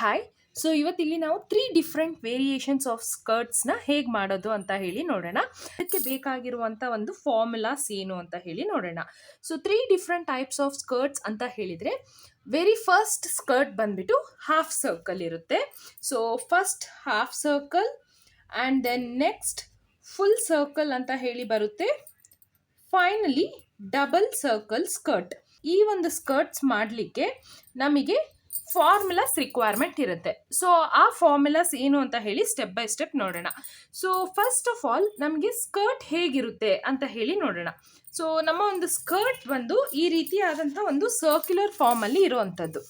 Hi. So ಇವತ್ತಿಲ್ಲಿ ನಾವು 3 different variations of ಸ್ಕರ್ಟ್ಸ್ನ ಹೇಗೆ ಮಾಡೋದು ಅಂತ ಹೇಳಿ ನೋಡೋಣ. ಅದಕ್ಕೆ ಬೇಕಾಗಿರುವಂಥ ಒಂದು ಫಾರ್ಮುಲಾಸ್ ಏನು ಅಂತ ಹೇಳಿ ನೋಡೋಣ. So 3 different types of skirts ಅಂತ ಹೇಳಿದರೆ, ವೆರಿ ಫಸ್ಟ್ ಸ್ಕರ್ಟ್ ಬಂದ್ಬಿಟ್ಟು ಹಾಫ್ ಸರ್ಕಲ್ ಇರುತ್ತೆ. So first half circle and then next full circle ಅಂತ ಹೇಳಿ ಬರುತ್ತೆ. Finally double circle skirt. ಈ ಒಂದು ಸ್ಕರ್ಟ್ಸ್ ಮಾಡಲಿಕ್ಕೆ ನಮಗೆ ಫಾರ್ಮುಲಾಸ್ ರಿಕ್ವೈರ್ಮೆಂಟ್ ಇರುತ್ತೆ. ಸೊ ಆ ಫಾರ್ಮುಲಾಸ್ ಏನು ಅಂತ ಹೇಳಿ ಸ್ಟೆಪ್ ಬೈ ಸ್ಟೆಪ್ ನೋಡೋಣ. ಸೊ ಫಸ್ಟ್ ಆಫ್ ಆಲ್ ನಮಗೆ ಸ್ಕರ್ಟ್ ಹೇಗಿರುತ್ತೆ ಅಂತ ಹೇಳಿ ನೋಡೋಣ. ಸೊ ನಮ್ಮ ಒಂದು ಸ್ಕರ್ಟ್ ಬಂದು ಈ ರೀತಿಯಾದಂಥ ಒಂದು ಸರ್ಕ್ಯುಲರ್ ಫಾರ್ಮಲ್ಲಿ ಇರುವಂಥದ್ದು.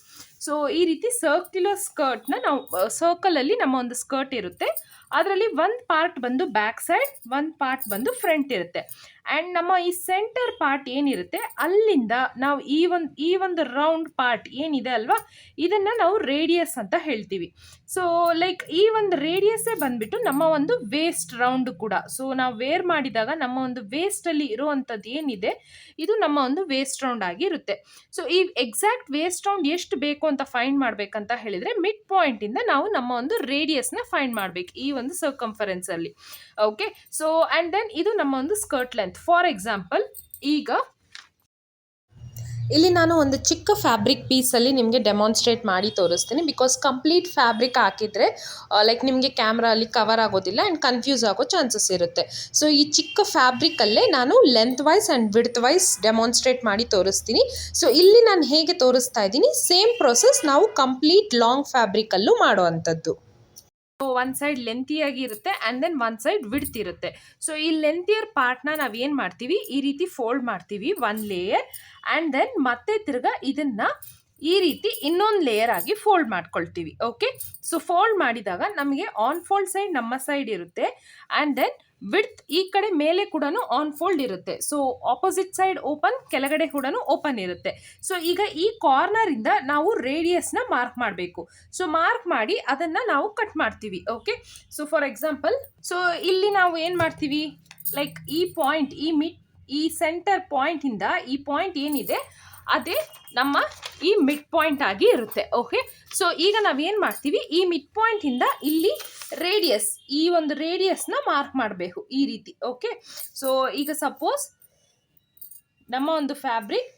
ಸೊ ಈ ರೀತಿ ಸರ್ಕ್ಯುಲರ್ ಸ್ಕರ್ಟ್ನ ನಾವು ಸರ್ಕಲಲ್ಲಿ ನಮ್ಮ ಒಂದು ಸ್ಕರ್ಟ್ ಇರುತ್ತೆ. ಅದರಲ್ಲಿ ಒಂದು ಪಾರ್ಟ್ ಬಂದು ಬ್ಯಾಕ್ ಸೈಡ್, ಒಂದು ಪಾರ್ಟ್ ಬಂದು ಫ್ರಂಟ್ ಇರುತ್ತೆ. ಆ್ಯಂಡ್ ನಮ್ಮ ಈ ಸೆಂಟರ್ ಪಾರ್ಟ್ ಏನಿರುತ್ತೆ ಅಲ್ಲಿಂದ ನಾವು ಈ ಒಂದು ರೌಂಡ್ ಪಾರ್ಟ್ ಏನಿದೆ ಅಲ್ವಾ, ಇದನ್ನು ನಾವು ರೇಡಿಯಸ್ ಅಂತ ಹೇಳ್ತೀವಿ. ಸೊ ಲೈಕ್ ಈ ಒಂದು ರೇಡಿಯಸ್ಸೇ ಬಂದ್ಬಿಟ್ಟು ನಮ್ಮ ಒಂದು ವೇಸ್ಟ್ ರೌಂಡ್ ಕೂಡ. ಸೊ ನಾವು ವೇರ್ ಮಾಡಿದಾಗ ನಮ್ಮ ಒಂದು ವೇಸ್ಟಲ್ಲಿ ಇರುವಂಥದ್ದು ಏನಿದೆ ಇದು ನಮ್ಮ ಒಂದು ವೇಸ್ಟ್ ರೌಂಡ್ ಆಗಿ ಇರುತ್ತೆ. ಸೊ ಈ ಎಕ್ಸಾಕ್ಟ್ ವೇಸ್ಟ್ ರೌಂಡ್ ಎಷ್ಟು ಬೇಕು ಅಂತ ಫೈಂಡ್ ಮಾಡಬೇಕಂತ ಹೇಳಿದರೆ, ಮಿಡ್ ಪಾಯಿಂಟಿಂದ ನಾವು ನಮ್ಮ ಒಂದು ರೇಡಿಯಸ್ನ ಫೈಂಡ್ ಮಾಡಬೇಕು ಈ ಒಂದು ಸರ್ಕಂಫರೆನ್ಸಲ್ಲಿ. ಓಕೆ. ಸೊ ಆ್ಯಂಡ್ ದೆನ್ ಇದು ನಮ್ಮ ಒಂದು ಸ್ಕರ್ಟ್ ಲೆಂತ್. ಫಾರ್ ಎಕ್ಸಾಂಪಲ್, ಈಗ ಇಲ್ಲಿ ನಾನು ಒಂದು ಚಿಕ್ಕ ಫ್ಯಾಬ್ರಿಕ್ ಪೀಸಲ್ಲಿ ನಿಮಗೆ ಡೆಮಾನ್ಸ್ಟ್ರೇಟ್ ಮಾಡಿ ತೋರಿಸ್ತೀನಿ. ಬಿಕಾಸ್ ಕಂಪ್ಲೀಟ್ ಫ್ಯಾಬ್ರಿಕ್ ಹಾಕಿದರೆ ಲೈಕ್ ನಿಮಗೆ ಕ್ಯಾಮ್ರಾ ಅಲ್ಲಿ ಕವರ್ ಆಗೋದಿಲ್ಲ ಆ್ಯಂಡ್ ಕನ್ಫ್ಯೂಸ್ ಆಗೋ ಚಾನ್ಸಸ್ ಇರುತ್ತೆ. ಸೊ ಈ ಚಿಕ್ಕ ಫ್ಯಾಬ್ರಿಕಲ್ಲೇ ನಾನು length wise and width wise demonstrate ಮಾಡಿ ತೋರಿಸ್ತೀನಿ. ಸೊ ಇಲ್ಲಿ ನಾನು ಹೇಗೆ ತೋರಿಸ್ತಾ ಇದ್ದೀನಿ ಸೇಮ್ ಪ್ರೊಸೆಸ್ ನಾವು ಕಂಪ್ಲೀಟ್ ಲಾಂಗ್ ಫ್ಯಾಬ್ರಿಕಲ್ಲೂ ಮಾಡೋ ಅಂಥದ್ದು. ಒಂದು ಸೈಡ್ ಲೆಂತಿಯಾಗಿ ಇರುತ್ತೆ ಆ್ಯಂಡ್ ದೆನ್ ಒಂದು ಸೈಡ್ ವಿಡ್ತ್ ಇರುತ್ತೆ. ಸೊ ಈ ಲೆಂತಿಯರ್ ಪಾರ್ಟ್ನ ನಾವು ಏನು ಮಾಡ್ತೀವಿ, ಈ ರೀತಿ ಫೋಲ್ಡ್ ಮಾಡ್ತೀವಿ ಒಂದು ಲೇಯರ್, ಆ್ಯಂಡ್ ದೆನ್ ಮತ್ತೆ ತಿರ್ಗಾ ಇದನ್ನು ಈ ರೀತಿ ಇನ್ನೊಂದು ಲೇಯರ್ ಆಗಿ ಫೋಲ್ಡ್ ಮಾಡ್ಕೊಳ್ತೀವಿ. ಓಕೆ. ಸೊ ಫೋಲ್ಡ್ ಮಾಡಿದಾಗ ನಮಗೆ ಆನ್ ಫೋಲ್ಡ್ ಸೈಡ್ ನಮ್ಮ ಸೈಡ್ ಇರುತ್ತೆ ಆ್ಯಂಡ್ ದೆನ್ ವಿಡ್ತ್ ಈ ಕಡೆ ಮೇಲೆ ಕೂಡ ಆನ್ ಫೋಲ್ಡ್ ಇರುತ್ತೆ. ಸೊ ಆಪೋಸಿಟ್ ಸೈಡ್ ಓಪನ್, ಕೆಳಗಡೆ ಕೂಡ ಓಪನ್ ಇರುತ್ತೆ. ಸೊ ಈಗ ಈ ಕಾರ್ನರಿಂದ ನಾವು ರೇಡಿಯಸ್ನ ಮಾರ್ಕ್ ಮಾಡಬೇಕು. ಸೊ ಮಾರ್ಕ್ ಮಾಡಿ ಅದನ್ನು ನಾವು ಕಟ್ ಮಾಡ್ತೀವಿ. Okay. So for example, so ಇಲ್ಲಿ ನಾವು ಏನು ಮಾಡ್ತೀವಿ, ಲೈಕ್ ಈ ಪಾಯಿಂಟ್, ಈ ಸೆಂಟರ್ ಪಾಯಿಂಟಿಂದ ಈ ಪಾಯಿಂಟ್ ಏನಿದೆ ಅದೇ ನಮ್ಮ ಈ ಮಿಡ್ ಪಾಯಿಂಟ್ ಆಗಿ ಇರುತ್ತೆ. ಓಕೆ. ಸೊ ಈಗ ನಾವೇನು ಮಾಡ್ತೀವಿ, ಈ ಮಿಡ್ ಪಾಯಿಂಟಿಂದ ಇಲ್ಲಿ ರೇಡಿಯಸ್, ಈ ಒಂದು ರೇಡಿಯಸ್ನ ಮಾರ್ಕ್ ಮಾಡಬೇಕು ಈ ರೀತಿ. ಓಕೆ. ಸೊ ಈಗ ಸಪೋಸ್ ನಮ್ಮ ಒಂದು ಫ್ಯಾಬ್ರಿಕ್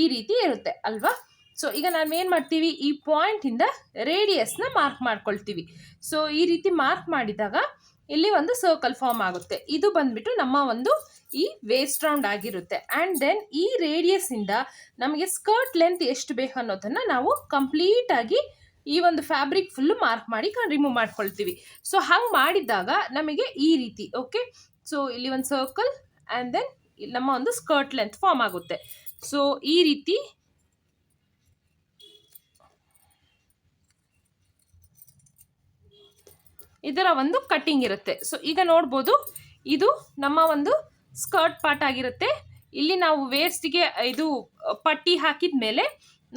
ಈ ರೀತಿ ಇರುತ್ತೆ ಅಲ್ವಾ. ಸೊ ಈಗ ನಾವೇನು ಮಾಡ್ತೀವಿ, ಈ ಪಾಯಿಂಟಿಂದ ರೇಡಿಯಸ್ನ ಮಾರ್ಕ್ ಮಾಡ್ಕೊಳ್ತೀವಿ. ಸೊ ಈ ರೀತಿ ಮಾರ್ಕ್ ಮಾಡಿದಾಗ ಇಲ್ಲಿ ಒಂದು ಸರ್ಕಲ್ ಫಾರ್ಮ್ ಆಗುತ್ತೆ. ಇದು ಬಂದ್ಬಿಟ್ಟು ನಮ್ಮ ಒಂದು ಈ ವೇಸ್ಟ್ ರೌಂಡ್ ಆಗಿರುತ್ತೆ. ಆ್ಯಂಡ್ ದೆನ್ ಈ ರೇಡಿಯಸ್ಸಿಂದ ನಮಗೆ ಸ್ಕರ್ಟ್ ಲೆಂತ್ ಎಷ್ಟು ಬೇಕು ಅನ್ನೋದನ್ನು ನಾವು ಕಂಪ್ಲೀಟಾಗಿ ಈ ಒಂದು ಫ್ಯಾಬ್ರಿಕ್ ಫುಲ್ಲು ಮಾರ್ಕ್ ಮಾಡಿ ರಿಮೂವ್ ಮಾಡ್ಕೊಳ್ತೀವಿ. ಸೊ ಹಂಗೆ ಮಾಡಿದಾಗ ನಮಗೆ ಈ ರೀತಿ. ಓಕೆ. ಸೊ ಇಲ್ಲಿ ಒಂದು ಸರ್ಕಲ್ ಆ್ಯಂಡ್ ದೆನ್ ನಮ್ಮ ಒಂದು ಸ್ಕರ್ಟ್ ಲೆಂತ್ ಫಾರ್ಮ್ ಆಗುತ್ತೆ. ಸೊ ಈ ರೀತಿ ಇದರ ಒಂದು ಕಟ್ಟಿಂಗ್ ಇರುತ್ತೆ. ಸೊ ಈಗ ನೋಡ್ಬೋದು, ಇದು ನಮ್ಮ ಒಂದು ಸ್ಕರ್ಟ್ ಪಾರ್ಟ್ ಆಗಿರುತ್ತೆ. ಇಲ್ಲಿ ನಾವು ವೇಸ್ಟ್ಗೆ ಇದು ಪಟ್ಟಿ ಹಾಕಿದ ಮೇಲೆ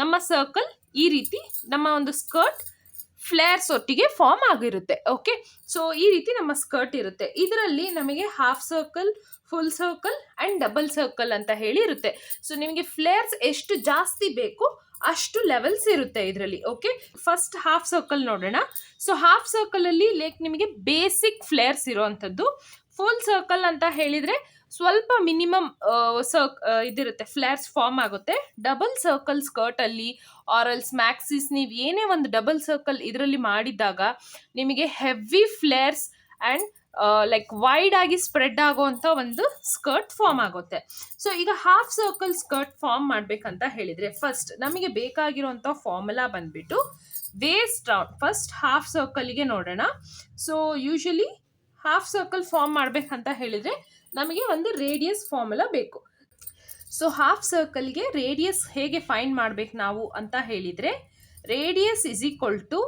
ನಮ್ಮ ಸರ್ಕಲ್ ಈ ರೀತಿ ನಮ್ಮ ಒಂದು ಸ್ಕರ್ಟ್ ಫ್ಲೇರ್ಸ್ ಒಟ್ಟಿಗೆ ಫಾರ್ಮ್ ಆಗಿರುತ್ತೆ. ಓಕೆ. ಸೊ ಈ ರೀತಿ ನಮ್ಮ ಸ್ಕರ್ಟ್ ಇರುತ್ತೆ. ಇದರಲ್ಲಿ ನಮಗೆ half circle, full circle and double circle ಅಂತ ಹೇಳಿ ಇರುತ್ತೆ. ಸೊ ನಿಮಗೆ ಫ್ಲೇರ್ಸ್ ಎಷ್ಟು ಜಾಸ್ತಿ ಬೇಕು ಅಷ್ಟು ಲೆವೆಲ್ಸ್ ಇರುತ್ತೆ ಇದರಲ್ಲಿ. ಓಕೆ. ಫಸ್ಟ್ ಹಾಫ್ ಸರ್ಕಲ್ ನೋಡೋಣ. ಸೊ ಹಾಫ್ ಸರ್ಕಲಲ್ಲಿ ಲೈಕ್ ನಿಮಗೆ ಬೇಸಿಕ್ ಫ್ಲೇರ್ಸ್ ಇರೋವಂಥದ್ದು. ಫುಲ್ ಸರ್ಕಲ್ ಅಂತ ಹೇಳಿದರೆ ಸ್ವಲ್ಪ ಮಿನಿಮಮ್ ಇದಿರುತ್ತೆ, ಫ್ಲೇರ್ಸ್ ಫಾರ್ಮ್ ಆಗುತ್ತೆ. ಡಬಲ್ ಸರ್ಕಲ್ ಸ್ಕರ್ಟಲ್ಲಿ ಆರಲ್ಸ್ ಮ್ಯಾಕ್ಸಿಸ್ ನೀವು ಏನೇ ಒಂದು ಡಬಲ್ ಸರ್ಕಲ್ ಇದರಲ್ಲಿ ಮಾಡಿದಾಗ ನಿಮಗೆ heavy flares and like wide ಆಗಿ ಸ್ಪ್ರೆಡ್ ಆಗುವಂಥ ಒಂದು ಸ್ಕರ್ಟ್ ಫಾರ್ಮ್ ಆಗುತ್ತೆ. ಸೊ ಈಗ ಹಾಫ್ ಸರ್ಕಲ್ ಸ್ಕರ್ಟ್ ಫಾರ್ಮ್ ಮಾಡಬೇಕಂತ ಹೇಳಿದರೆ ಫಸ್ಟ್ ನಮಗೆ ಬೇಕಾಗಿರುವಂಥ ಫಾರ್ಮುಲಾ ಬಂದ್ಬಿಟ್ಟು ವೇಸ್ಟ್ ರೌಂಡ್. ಫಸ್ಟ್ ಹಾಫ್ ಸರ್ಕಲ್ಗೆ ನೋಡೋಣ. So usually half circle form ಮಾಡಬೇಕಂತ ಹೇಳಿದರೆ ನಮಗೆ ಒಂದು ರೇಡಿಯಸ್ ಫಾರ್ಮುಲಾ ಬೇಕು. ಸೊ ಹಾಫ್ ಸರ್ಕಲ್ಗೆ ರೇಡಿಯಸ್ ಹೇಗೆ ಫೈಂಡ್ ಮಾಡಬೇಕು ನಾವು ಅಂತ ಹೇಳಿದರೆ, radius is equal to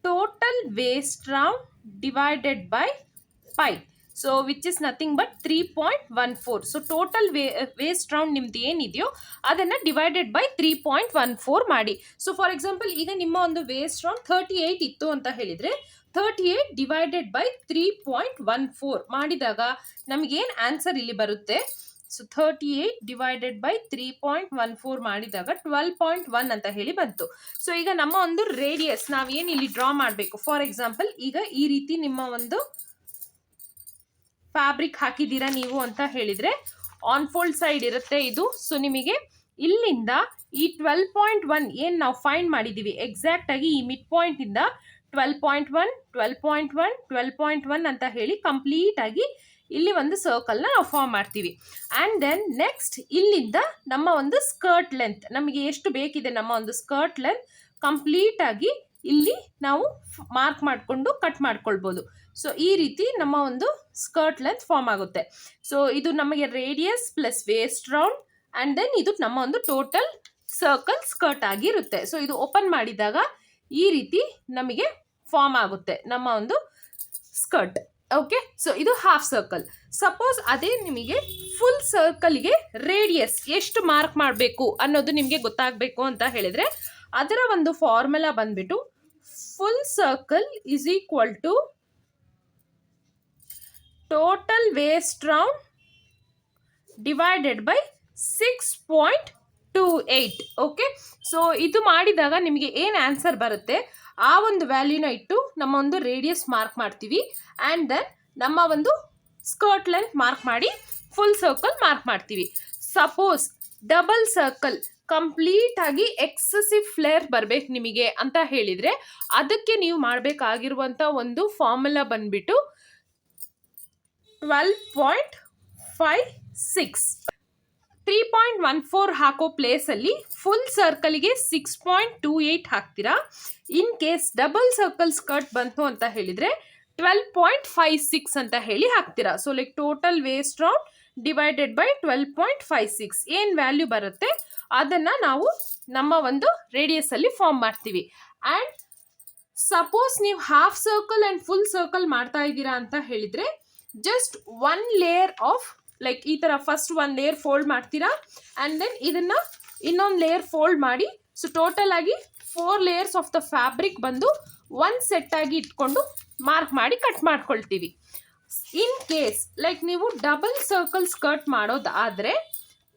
total waist round divided by pi. So which is nothing but 3.14. So total waist round ನಿಮ್ದು ಏನಿದೆಯೋ ಅದನ್ನು ಡಿವೈಡೆಡ್ ಬೈ 3.14 ಮಾಡಿ. ಸೊ ಫಾರ್ ಎಕ್ಸಾಂಪಲ್, ಈಗ ನಿಮ್ಮ ಒಂದು ವೇಸ್ಟ್ ರೌಂಡ್ 38 ಇತ್ತು ಅಂತ ಹೇಳಿದರೆ 38 ಡಿವೈಡೆಡ್ ಬೈ 3.14 ಮಾಡಿದಾಗ ನಮಗೇನು ಆನ್ಸರ್ ಇಲ್ಲಿ ಬರುತ್ತೆ, ಸೊ 38 ಡಿವೈಡೆಡ್ ಬೈ 3.14 ಮಾಡಿದಾಗ 12.1 ಅಂತ ಹೇಳಿ ಬಂತು. ಸೊ ಈಗ ನಮ್ಮ ಒಂದು ರೇಡಿಯಸ್ ನಾವೇನು ಇಲ್ಲಿ ಡ್ರಾ ಮಾಡಬೇಕು. ಫಾರ್ ಎಕ್ಸಾಂಪಲ್ ಈಗ ಈ ರೀತಿ ನಿಮ್ಮ ಒಂದು ಫ್ಯಾಬ್ರಿಕ್ ಹಾಕಿದ್ದೀರಾ ನೀವು ಅಂತ ಹೇಳಿದ್ರೆ ಆನ್ ಫೋಲ್ಡ್ ಸೈಡ್ ಇರುತ್ತೆ ಇದು. ಸೊ ನಿಮಗೆ ಇಲ್ಲಿಂದ ಈ 12.1 ಏನು ನಾವು ಫೈಂಡ್ ಮಾಡಿದ್ದೀವಿ ಎಕ್ಸಾಕ್ಟ್ ಆಗಿ ಈ ಮಿಡ್ ಪಾಯಿಂಟ್ ಇಂದ 12.1 12.1 12.1 ಅಂತ ಹೇಳಿ ಕಂಪ್ಲೀಟ್ ಆಗಿ ಇಲ್ಲಿ ಒಂದು ಸರ್ಕಲ್ ನ ನಾವು ಫಾರ್ಮ್ ಮಾಡ್ತೀವಿ. ಅಂಡ್ ದೆನ್ ನೆಕ್ಸ್ಟ್ ಇಲ್ಲಿಂದ ನಮ್ಮ ಒಂದು ಸ್ಕರ್ಟ್ ಲೆಂತ್ ನಮಗೆ ಎಷ್ಟು ಬೇಕಿದೆ ನಮ್ಮ ಒಂದು ಸ್ಕರ್ಟ್ ಲೆಂತ್ ಕಂಪ್ಲೀಟ್ ಆಗಿ ಇಲ್ಲಿ ನಾವು ಮಾರ್ಕ್ ಮಾಡಿಕೊಂಡು ಕಟ್ ಮಾಡ್ಕೊಳ್ಬೋದು. ಸೊ ಈ ರೀತಿ ನಮ್ಮ ಒಂದು ಸ್ಕರ್ಟ್ ಲೆಂತ್ ಫಾರ್ಮ್ ಆಗುತ್ತೆ. ಸೊ ಇದು ನಮಗೆ radius plus waist round and then ಇದು ನಮ್ಮ ಒಂದು ಟೋಟಲ್ ಸರ್ಕಲ್ ಸ್ಕರ್ಟ್ ಆಗಿರುತ್ತೆ. ಸೊ ಇದು ಓಪನ್ ಮಾಡಿದಾಗ ಈ ರೀತಿ ನಮಗೆ ಫಾರ್ಮ್ ಆಗುತ್ತೆ ನಮ್ಮ ಒಂದು ಸ್ಕರ್ಟ್. ಓಕೆ, ಸೊ ಇದು ಹಾಫ್ ಸರ್ಕಲ್. ಸಪೋಸ್ ಅದೇ ನಿಮಗೆ ಫುಲ್ ಸರ್ಕಲ್ಗೆ ರೇಡಿಯಸ್ ಎಷ್ಟು ಮಾರ್ಕ್ ಮಾಡಬೇಕು ಅನ್ನೋದು ನಿಮಗೆ ಗೊತ್ತಾಗಬೇಕು ಅಂತ ಹೇಳಿದ್ರೆ ಅದರ ಒಂದು ಫಾರ್ಮುಲಾ ಬಂದ್ಬಿಟ್ಟು full circle is equal to total waist round divided by 6.28. Okay, so ಇದು ಮಾಡಿದಾಗ ನಿಮಗೆ ಏನು ಆನ್ಸರ್ ಬರುತ್ತೆ ಆ ಒಂದು ವ್ಯಾಲ್ಯೂನ ಇಟ್ಟು ನಮ್ಮ ಒಂದು ರೇಡಿಯಸ್ ಮಾರ್ಕ್ ಮಾಡ್ತೀವಿ ಆ್ಯಂಡ್ ದೆನ್ ನಮ್ಮ ಒಂದು ಸ್ಕರ್ಟ್ ಲೆಂತ್ ಮಾರ್ಕ್ ಮಾಡಿ ಫುಲ್ ಸರ್ಕಲ್ ಮಾರ್ಕ್ ಮಾಡ್ತೀವಿ. ಸಪೋಸ್ ಡಬಲ್ ಸರ್ಕಲ್ ಕಂಪ್ಲೀಟ್ ಆಗಿ ಎಕ್ಸೆಸಿವ್ ಫ್ಲೇರ್ ಬರಬೇಕು ನಿಮಗೆ ಅಂತ ಹೇಳಿದರೆ ಅದಕ್ಕೆ ನೀವು ಮಾಡಬೇಕಾಗಿರುವಂಥ ಒಂದು ಫಾರ್ಮುಲಾ ಬಂದ್ಬಿಟ್ಟು 12.56. 3.14 ಹಾಕೋ ಪ್ಲೇಸಲ್ಲಿ ಫುಲ್ ಸರ್ಕಲ್ಗೆ 6.28 ಹಾಕ್ತೀರಾ. In case double circle skirt ಬಂತು ಅಂತ ಹೇಳಿದರೆ 12.56 ಅಂತ ಹೇಳಿ ಹಾಕ್ತೀರಾ. So like total waist round divided by 12.56 ಏನು ವ್ಯಾಲ್ಯೂ ಬರುತ್ತೆ ಅದನ್ನು ನಾವು ನಮ್ಮ ಒಂದು ರೇಡಿಯಸ್ ಅಲ್ಲಿ ಫಾರ್ಮ್ ಮಾಡ್ತೀವಿ. ಆ್ಯಂಡ್ ಸಪೋಸ್ ನೀವು half circle and full circle ಮಾಡ್ತಾ ಇದ್ದೀರಾ ಅಂತ ಹೇಳಿದರೆ just one layer of like ಈ ಥರ ಫಸ್ಟ್ ಒನ್ ಲೇಯರ್ ಫೋಲ್ಡ್ ಮಾಡ್ತೀರಾ ಆ್ಯಂಡ್ ದೆನ್ ಇದನ್ನು ಇನ್ನೊಂದು ಲೇಯರ್ ಫೋಲ್ಡ್ ಮಾಡಿ ಸೊ ಟೋಟಲ್ ಆಗಿ 4 ಲೇಯರ್ಸ್ ಆಫ್ ದ ಫ್ಯಾಬ್ರಿಕ್ ಬಂದು ಒಂದು ಸೆಟ್ ಆಗಿ ಇಟ್ಕೊಂಡು ಮಾರ್ಕ್ ಮಾಡಿ ಕಟ್ ಮಾಡ್ಕೊಳ್ತೀವಿ. ಇನ್ ಕೇಸ್ ಲೈಕ್ ನೀವು ಡಬಲ್ ಸರ್ಕಲ್ ಸ್ಕರ್ಟ್ ಮಾಡೋದಾದರೆ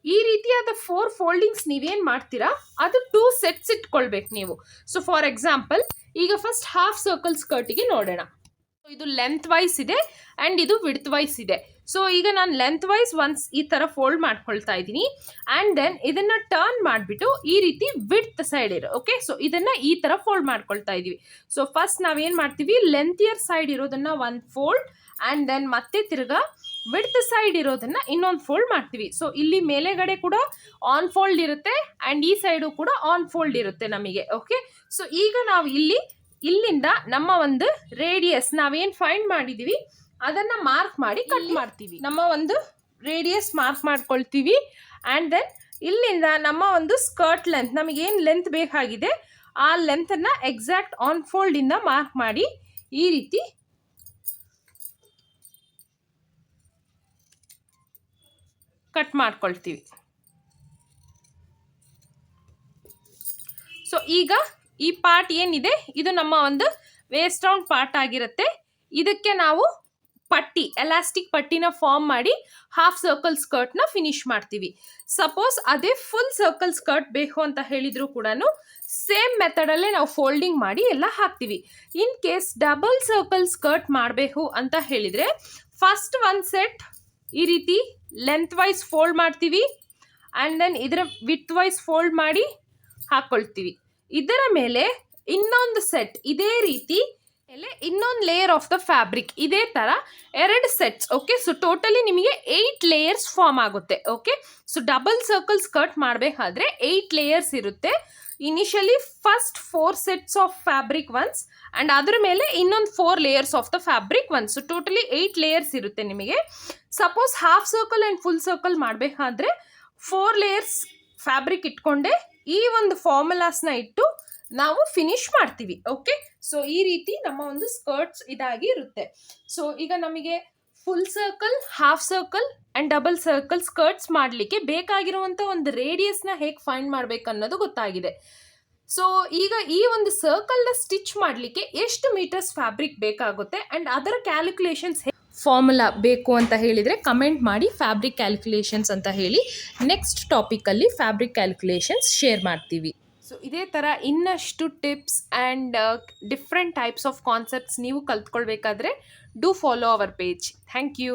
ಈ ರೀತಿಯಾದ 4 ಫೋಲ್ಡಿಂಗ್ಸ್ ನೀವೇನು ಮಾಡ್ತೀರಾ ಅದು 2 ಸೆಟ್ಸ್ ಇಟ್ಕೊಳ್ಬೇಕು ನೀವು. ಸೊ ಫಾರ್ ಎಕ್ಸಾಂಪಲ್ ಈಗ ಫಸ್ಟ್ ಹಾಫ್ ಸರ್ಕಲ್ ಸ್ಕರ್ಟಿಗೆ ನೋಡೋಣ. ಇದು ಲೆಂತ್ ವೈಸ್ ಇದೆ ಆ್ಯಂಡ್ ಇದು ವಿಡ್ತ್ ವೈಸ್ ಇದೆ. ಸೊ ಈಗ ನಾನು ಲೆಂತ್ ವೈಸ್ ಒನ್ಸ್ ಈ ಥರ ಫೋಲ್ಡ್ ಮಾಡ್ಕೊಳ್ತಾ ಇದ್ದೀನಿ ಆ್ಯಂಡ್ ದೆನ್ ಇದನ್ನು ಟರ್ನ್ ಮಾಡಿಬಿಟ್ಟು ಈ ರೀತಿ ವಿಡ್ತ್ ಸೈಡ್ ಇರೋ ಓಕೆ. ಸೊ ಇದನ್ನು ಈ ಥರ ಫೋಲ್ಡ್ ಮಾಡ್ಕೊಳ್ತಾ ಇದ್ದೀವಿ. ಸೊ ಫಸ್ಟ್ ನಾವೇನು ಮಾಡ್ತೀವಿ ಲೆಂತಿಯರ್ ಸೈಡ್ ಇರೋದನ್ನು ಒಂದು ಫೋಲ್ಡ್ ಆ್ಯಂಡ್ ದೆನ್ ಮತ್ತೆ ತಿರ್ಗಾ ವಿಡ್ತ್ ಸೈಡ್ ಇರೋದನ್ನು ಇನ್ನೊಂದು ಫೋಲ್ಡ್ ಮಾಡ್ತೀವಿ. ಸೊ ಇಲ್ಲಿ ಮೇಲೆಗಡೆ ಕೂಡ ಆನ್ ಫೋಲ್ಡ್ ಇರುತ್ತೆ ಆ್ಯಂಡ್ ಈ ಸೈಡು ಕೂಡ ಆನ್ ಫೋಲ್ಡ್ ಇರುತ್ತೆ ನಮಗೆ. ಓಕೆ, ಸೊ ಈಗ ನಾವು ಇಲ್ಲಿಂದ ನಮ್ಮ ಒಂದು ರೇಡಿಯಸ್ ನಾವೇನು ಫೈಂಡ್ ಮಾಡಿದ್ದೀವಿ ಅದನ್ನು ಮಾರ್ಕ್ ಮಾಡಿ ಕಟ್ ಮಾಡ್ತೀವಿ. ನಮ್ಮ ಒಂದು ರೇಡಿಯಸ್ ಮಾರ್ಕ್ ಮಾಡ್ಕೊಳ್ತೀವಿ ಆ್ಯಂಡ್ ದೆನ್ ಇಲ್ಲಿಂದ ನಮ್ಮ ಒಂದು ಸ್ಕರ್ಟ್ ಲೆಂತ್ ನಮಗೇನು ಲೆಂತ್ ಬೇಕಾಗಿದೆ ಆ ಲೆಂತನ್ನು ಎಕ್ಸಾಕ್ಟ್ ಆನ್ ಫೋಲ್ಡಿಂದ ಮಾರ್ಕ್ ಮಾಡಿ ಈ ರೀತಿ ಕಟ್ ಮಾಡ್ಕೊಳ್ತೀವಿ. ಸೊ ಈಗ ಈ ಪಾರ್ಟ್ ಏನಿದೆ ಇದು ನಮ್ಮ ಒಂದು ವೇಸ್ಟ್ ರೌಂಡ್ ಪಾರ್ಟ್ ಆಗಿರುತ್ತೆ. ಇದಕ್ಕೆ ನಾವು ಪಟ್ಟಿ ಎಲಾಸ್ಟಿಕ್ ಪಟ್ಟಿನ ಫಾರ್ಮ್ ಮಾಡಿ ಹಾಫ್ ಸರ್ಕಲ್ ಸ್ಕರ್ಟ್ನ ಫಿನಿಶ್ ಮಾಡ್ತೀವಿ. ಸಪೋಸ್ ಅದೇ ಫುಲ್ ಸರ್ಕಲ್ ಸ್ಕರ್ಟ್ ಬೇಕು ಅಂತ ಹೇಳಿದ್ರು ಕೂಡ ಸೇಮ್ ಮೆಥಡಲ್ಲೇ ನಾವು ಫೋಲ್ಡಿಂಗ್ ಮಾಡಿ ಎಲ್ಲ ಹಾಕ್ತೀವಿ. In case double circle skirt ಮಾಡಬೇಕು ಅಂತ ಹೇಳಿದರೆ ಫಸ್ಟ್ ಒಂದು ಸೆಟ್ ಈ ರೀತಿ ಲೆಂತ್ ವೈಸ್ ಫೋಲ್ಡ್ ಮಾಡ್ತೀವಿ ಆ್ಯಂಡ್ ದೆನ್ ಇದರ ವಿಡ್ತ್ ವೈಸ್ ಫೋಲ್ಡ್ ಮಾಡಿ ಹಾಕ್ಕೊಳ್ತೀವಿ. ಇದರ ಮೇಲೆ ಇನ್ನೊಂದು ಸೆಟ್ ಇದೇ ರೀತಿ ಇನ್ನೊಂದು ಲೇಯರ್ ಆಫ್ ದ ಫ್ಯಾಬ್ರಿಕ್ ಇದೇ ಥರ 2 ಸೆಟ್ಸ್. ಓಕೆ, ಸೊ ಟೋಟಲಿ ನಿಮಗೆ 8 ಲೇಯರ್ಸ್ ಫಾರ್ಮ್ ಆಗುತ್ತೆ. Okay, so double circle skirt ಮಾಡಬೇಕಾದ್ರೆ 8 ಲೇಯರ್ಸ್ ಇರುತ್ತೆ. Initially first 4 sets of fabric once and ಅದರ ಮೇಲೆ ಇನ್ನೊಂದು 4 layers of the fabric once. So totally 8 layers ಇರುತ್ತೆ ನಿಮಗೆ. Suppose half circle and full circle ಮಾಡಬೇಕಾದ್ರೆ 4 ಲೇಯರ್ಸ್ ಫ್ಯಾಬ್ರಿಕ್ ಇಟ್ಕೊಂಡೆ ಈ ಒಂದು ಫಾರ್ಮುಲಾಸ್ನ ಇಟ್ಟು ನಾವು ಫಿನಿಶ್ ಮಾಡ್ತೀವಿ. ಓಕೆ, ಸೊ ಈ ರೀತಿ ನಮ್ಮ ಒಂದು ಸ್ಕರ್ಟ್ಸ್ ಇದಾಗಿ ಇರುತ್ತೆ. ಸೊ ಈಗ ನಮಗೆ full circle, half circle and double circle skirts ಮಾಡಲಿಕ್ಕೆ ಬೇಕಾಗಿರುವಂಥ ಒಂದು ರೇಡಿಯಸ್ನ ಹೇಗೆ ಫೈಂಡ್ ಮಾಡಬೇಕು ಅನ್ನೋದು ಗೊತ್ತಾಗಿದೆ. ಸೊ ಈಗ ಈ ಒಂದು ಸರ್ಕಲ್ನ ಸ್ಟಿಚ್ ಮಾಡಲಿಕ್ಕೆ ಎಷ್ಟು ಮೀಟರ್ಸ್ ಫ್ಯಾಬ್ರಿಕ್ ಬೇಕಾಗುತ್ತೆ ಆ್ಯಂಡ್ ಅದರ ಕ್ಯಾಲ್ಕುಲೇಷನ್ಸ್ ಫಾರ್ಮುಲಾ ಬೇಕು ಅಂತ ಹೇಳಿದರೆ ಕಮೆಂಟ್ ಮಾಡಿ ಫ್ಯಾಬ್ರಿಕ್ ಕ್ಯಾಲ್ಕುಲೇಷನ್ಸ್ ಅಂತ ಹೇಳಿ. ನೆಕ್ಸ್ಟ್ ಟಾಪಿಕಲ್ಲಿ ಫ್ಯಾಬ್ರಿಕ್ ಕ್ಯಾಲ್ಕುಲೇಷನ್ಸ್ ಶೇರ್ ಮಾಡ್ತೀವಿ. ಸೊ ಇದೇ ಥರ ಇನ್ನಷ್ಟು tips and different types of concepts ನೀವು ಕಲ್ತ್ಕೊಳ್ಬೇಕಾದ್ರೆ do follow our page. Thank you.